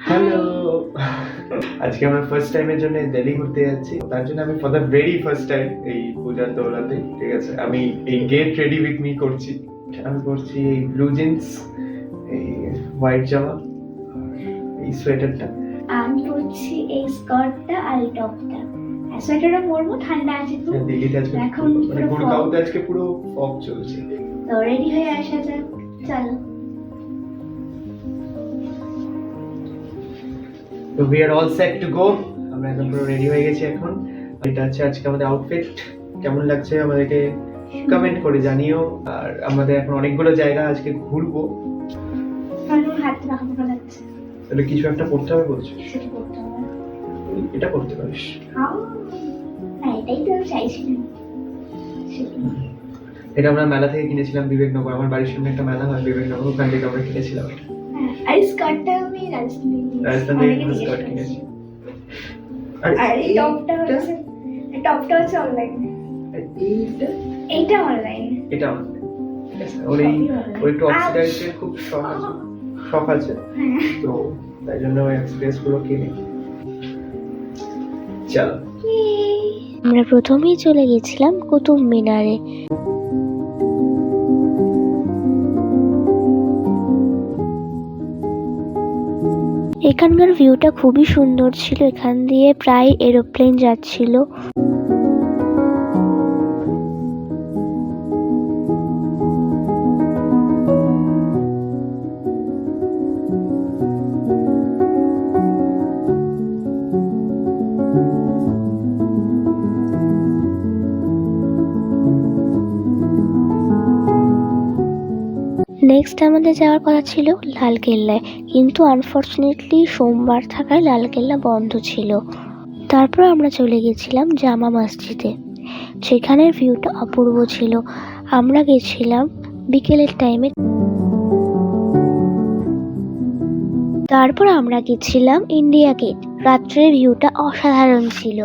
Hello. আজকে আমরা first টাইমের জন্য দিল্লি ঘুরতে যাচ্ছি। তার জন্য আমি for the very first time এই পূজার দৌড়াতে, ঠিক আছে, আমি এই গেট রেডি উইথ মি করছি। আমি করছি এই ব্লু জিন্স, এই হোয়াইট জামা, এই সোয়েটারটা। আমি করছি এই স্কার্টটা আর এই টপটা। সোয়েটারটা পরবো, ঠান্ডা আছে তো। দিল্লিতে আজকে এখন মানে গুড়গাঁওতে আজকে পুরো ফগ চলছে। তো রেডি হয়ে আসা যাক, চলো। তো we are all set to go. আমরা একদম পুরো রেডি হয়ে গেছি এখন। এটা হচ্ছে আজকে আমাদের আউটফিট। কেমন লাগছে আমাদেরকে কমেন্ট করে জানিও। আর আমাদের এখন অনেকগুলো জায়গা আজকে ঘুরবো। আমার হাত রাখা লাগছে। তাহলে কিছু একটা করতে হবে বলছো? সেটা করতে হবে। এটা করতে পারিস। হ্যাঁ, এটাই তো আমি চাইছিলাম। এটা আমরা মেলা থেকে কিনেছিলাম, বিবেকনগর। আমার বাড়ির সামনে একটা মেলা হয় বিবেকনগর, ওখান থেকে আমরা কিনেছিলাম। আর স্কার্টটা আমি রাজস্থান থেকে স্কার্ট কিনেছি। আর এই টপটা হচ্ছে অনলাইন। এইটা অনলাইন। এটা অনলাইন। ওই একটু অক্সিডাইজের খুব শখ আছে, তো তাই জন্য ওই এক্সপ্রেস গুলো কিনে। চলো, আমরা প্রথমেই চলে গেছিলাম কুতুব মিনারে। এখানকার ভিউটা খুবই সুন্দর ছিল। এখান দিয়ে প্রায় এরোপ্লেন যাচ্ছিল। নেক্সট আমাদের যাওয়ার কথা ছিল লালকেল্লায়, কিন্তু আনফর্চুনেটলি সোমবার থাকায় লালকেল্লা বন্ধ ছিল। তারপর আমরা চলে গেছিলাম জামা মসজিদে। সেখানের ভিউটা অপূর্ব ছিল। আমরা গেছিলাম বিকেলের টাইমে। তারপর আমরা গেছিলাম ইন্ডিয়া গেট। রাত্রের ভিউটা অসাধারণ ছিল।